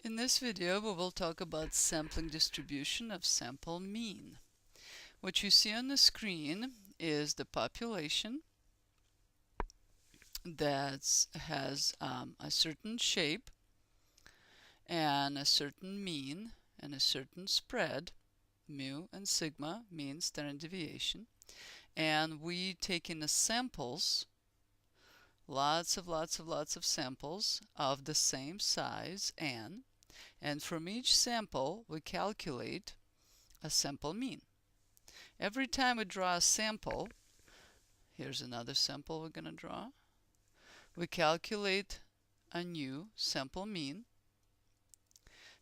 In this video, we will talk about sampling distribution of sample mean. What you see on the screen is the population that has a certain shape and a certain mean and a certain spread, mu and sigma, mean, standard deviation, and we take in the samples, lots of samples of the same size n, and from each sample we calculate a sample mean. Every time we draw a sample, here's another sample we're going to draw, we calculate a new sample mean.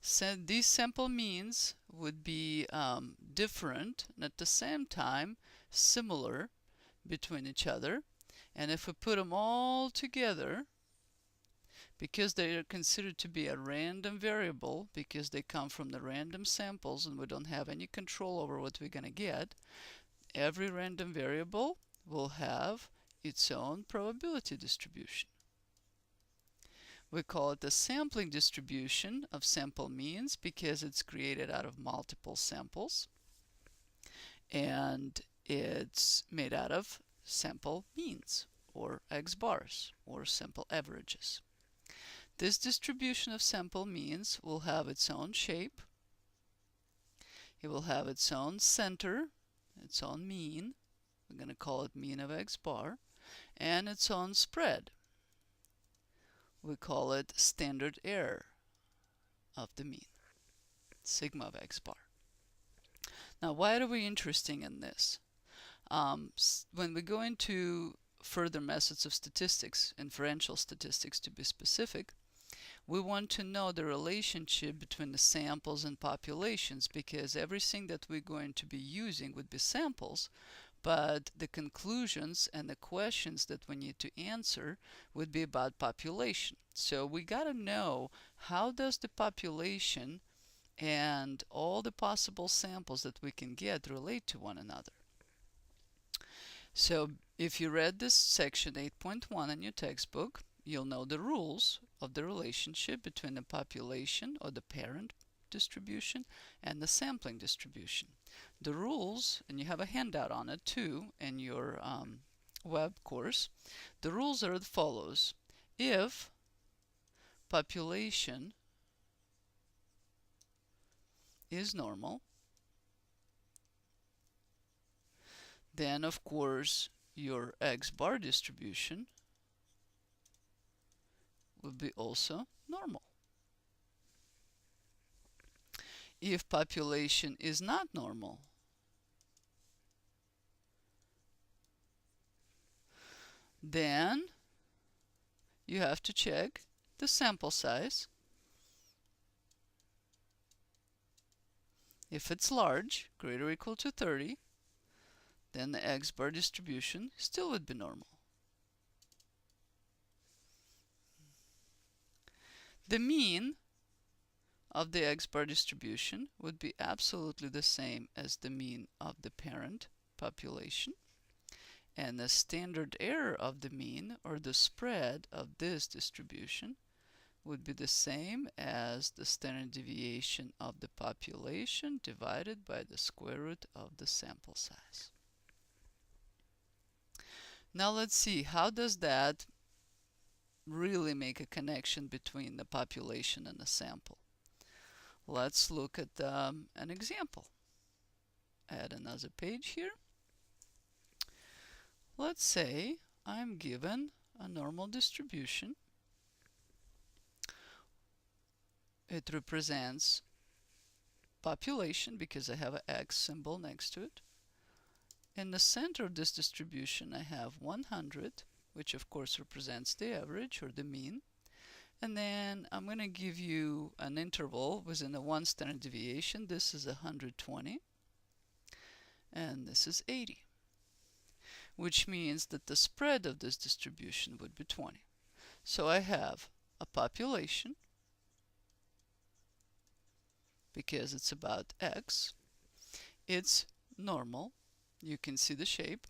So these sample means would be different and at the same time similar between each other, and if we put them all together, because they are considered to be a random variable, because they come from the random samples and we don't have any control over what we're going to get, every random variable will have its own probability distribution. We call it the sampling distribution of sample means because it's created out of multiple samples and it's made out of sample means or x bars or sample averages. This distribution of sample means will have its own shape, it will have its own center, its own mean, we're going to call it mean of x bar, and its own spread. We call it standard error of the mean, sigma of x bar. Now, why are we interested in this? When we go into further methods of statistics, inferential statistics to be specific, we want to know the relationship between the samples and populations, because everything that we're going to be using would be samples, but the conclusions and the questions that we need to answer would be about population. So we got to know, how does the population and all the possible samples that we can get relate to one another? So if you read this section 8.1 in your textbook, you'll know the rules of the relationship between the population or the parent distribution and the sampling distribution. The rules, and you have a handout on it too in your web course, the rules are as follows. If population is normal, then of course your x bar distribution would be also normal. If population is not normal, then you have to check the sample size. If it's large, greater or equal to 30, then the x bar distribution still would be normal. The mean of the x bar distribution would be absolutely the same as the mean of the parent population, and the standard error of the mean, or the spread of this distribution, would be the same as the standard deviation of the population divided by the square root of the sample size. Now let's see, how does that really make a connection between the population and the sample? Let's look at an example. Add another page here. Let's say I'm given a normal distribution. It represents population because I have an X symbol next to it. In the center of this distribution I have 100, which of course represents the average or the mean. And then I'm going to give you an interval within the one standard deviation. This is 120 and this is 80, which means that the spread of this distribution would be 20. So I have a population, because it's about X, it's normal, you can see the shape,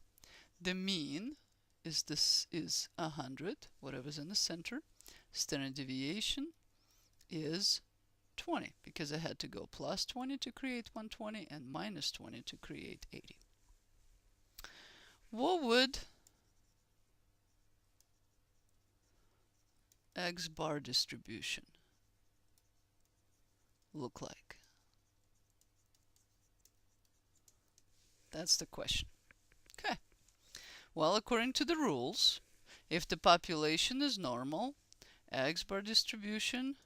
the mean is 100, whatever's in the center, standard deviation is 20 because I had to go plus 20 to create 120 and minus 20 to create 80. What would X bar distribution look like? That's the question. Okay. Well, according to the rules, if the population is normal, X bar distribution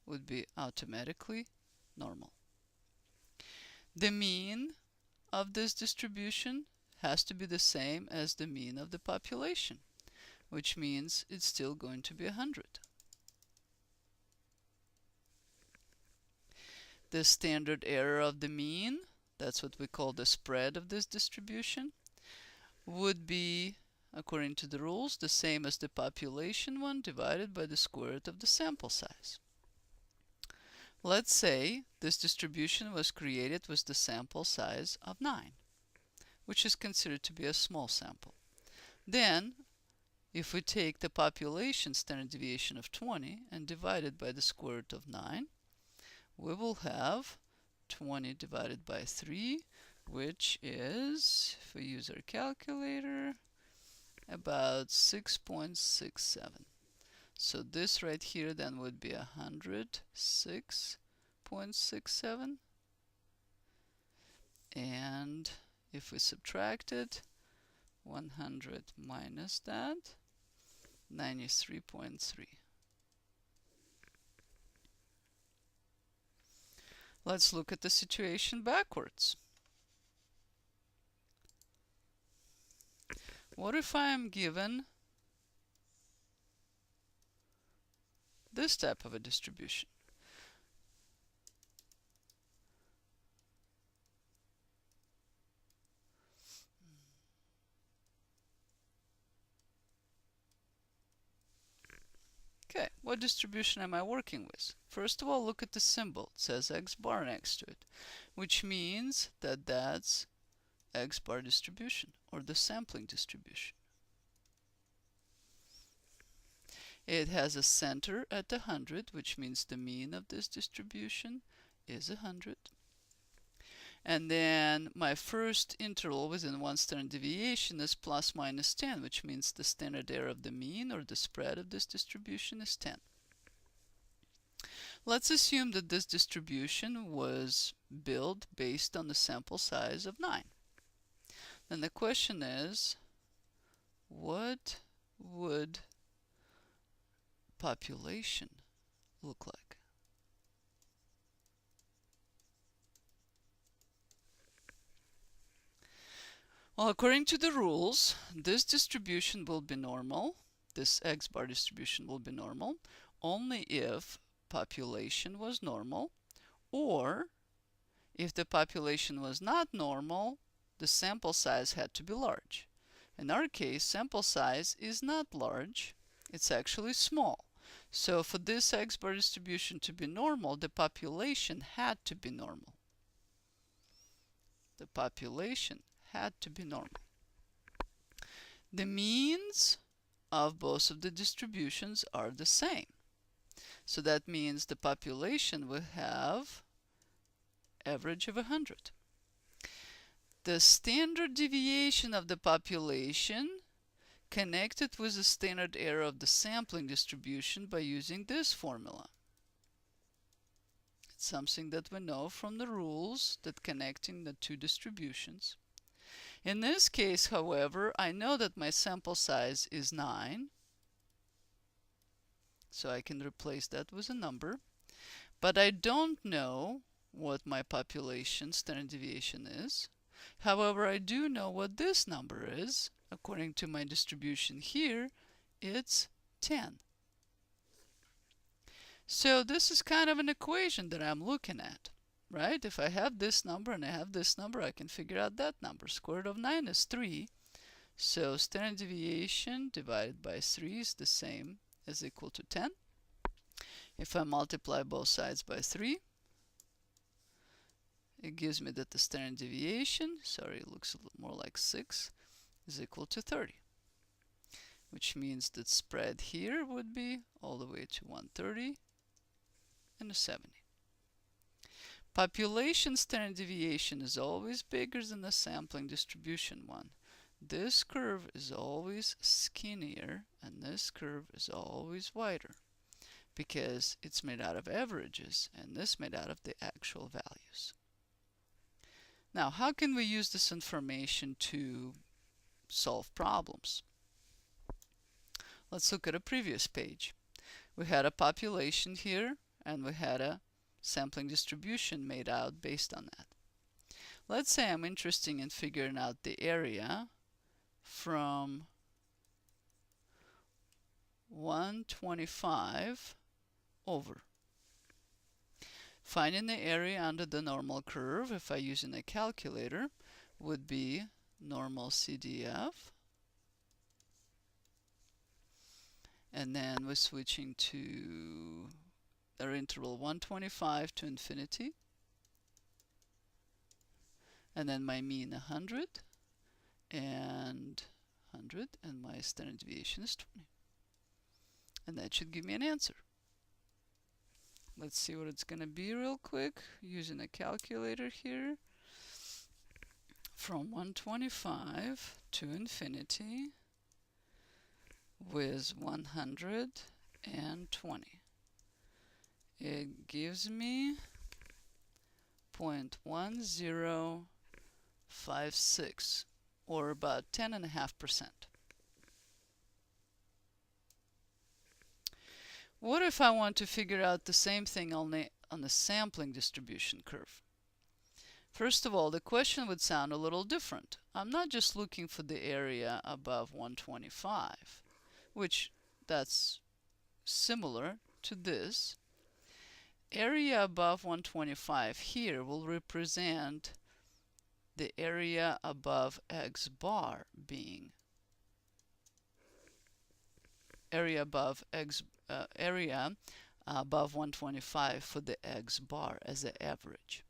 would be automatically normal. The mean of this distribution has to be the same as the mean of the population, which means it's still going to be 100. The standard error of the mean, that's what we call the spread of this distribution, would be, according to the rules, the same as the population one divided by the square root of the sample size. Let's say this distribution was created with the sample size of 9, which is considered to be a small sample. Then, if we take the population standard deviation of 20 and divide it by the square root of 9, we will have 20 divided by 3, which is, if we use our calculator, about 6.67. So this right here then would be 106.67. And if we subtract it, 100 minus that, 93.3. Let's look at the situation backwards. What if I am given this type of a distribution? Okay, what distribution am I working with? First of all, look at the symbol. It says X bar next to it, which means that that's X bar distribution, or the sampling distribution. It has a center at 100, which means the mean of this distribution is 100. And then my first interval within one standard deviation is plus minus 10, which means the standard error of the mean, or the spread of this distribution, is 10. Let's assume that this distribution was built based on the sample size of 9. Then the question is, what would population look like? Well, according to the rules, this distribution will be normal. This X bar distribution will be normal only if population was normal, or if the population was not normal, the sample size had to be large. In our case, sample size is not large, it's actually small. So for this X bar distribution to be normal, the population had to be normal. The population had to be normal. The means of both of the distributions are the same. So that means the population will have average of 100. The standard deviation of the population connected with the standard error of the sampling distribution by using this formula. It's something that we know from the rules that connecting the two distributions. In this case, however, I know that my sample size is 9, so I can replace that with a number, but I don't know what my population standard deviation is. However, I do know what this number is. According to my distribution here, it's 10. So this is kind of an equation that I'm looking at, right? If I have this number and I have this number, I can figure out that number. Square root of 9 is 3. So standard deviation divided by 3 is the same as equal to 10. If I multiply both sides by 3, it gives me that the standard deviation, sorry, it looks a little more like 6, is equal to 30. Which means that spread here would be all the way to 130 and a 70. Population standard deviation is always bigger than the sampling distribution one. This curve is always skinnier and this curve is always wider because it's made out of averages and this made out of the actual values. Now, how can we use this information to solve problems? Let's look at a previous page. We had a population here and we had a sampling distribution made out based on that. Let's say I'm interested in figuring out the area from 125 over. Finding the area under the normal curve, if I use in a calculator, would be normal CDF. And then we're switching to our interval 125 to infinity. And then my mean 100 and 100 and my standard deviation is 20. And that should give me an answer. Let's see what it's going to be real quick using a calculator here. From 125 to infinity with 120. It gives me 0.1056 or about 10.5%. What if I want to figure out the same thing only on the sampling distribution curve? First of all, the question would sound a little different. I'm not just looking for the area above 125, which that's similar to this. Area above 125 here will represent the area above x bar being area above 125 for the x bar as an average.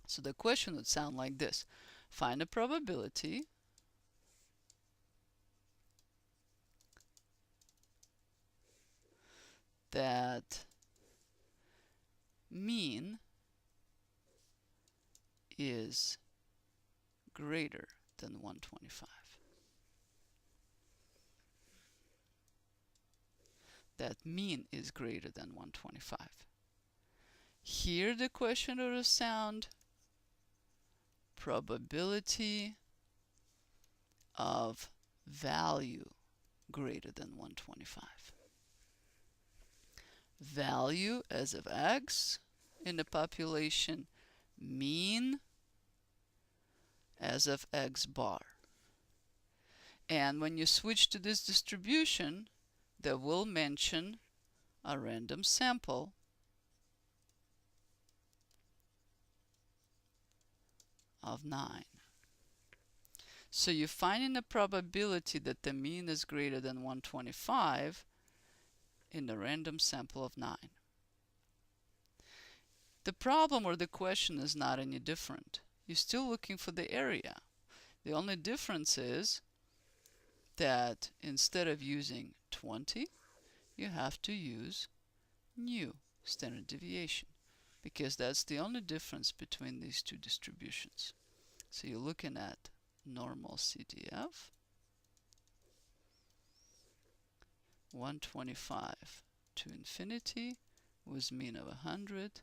So the question would sound like this. Find a probability that mean is greater than 125. That mean is greater than 125. Here the question would sound probability of value greater than 125. Value as of x in the population, mean as of x bar. And when you switch to this distribution, they will mention a random sample of 9. So you're finding the probability that the mean is greater than 125 in the random sample of 9. The problem or the question is not any different. You're still looking for the area. The only difference is that instead of using 20, you have to use new standard deviation, because that's the only difference between these two distributions. So you're looking at normal CDF, 125 to infinity with mean of 100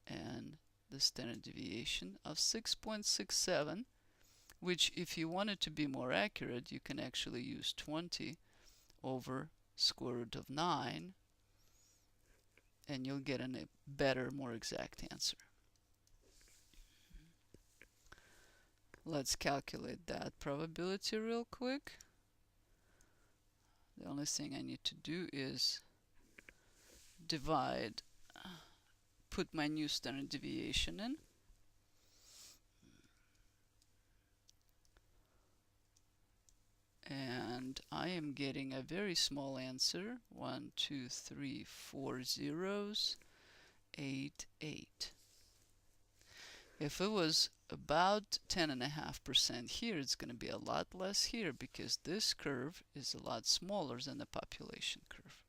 and the standard deviation of 6.67, which if you wanted to be more accurate, you can actually use 20 over square root of 9 and you'll get a better, more exact answer. Let's calculate that probability real quick. The only thing I need to do is divide, put my new standard deviation in. And I am getting a very small answer, 1, 2, 3, 4 zeros, 8, 8. If it was about 10.5% here, it's going to be a lot less here because this curve is a lot smaller than the population curve.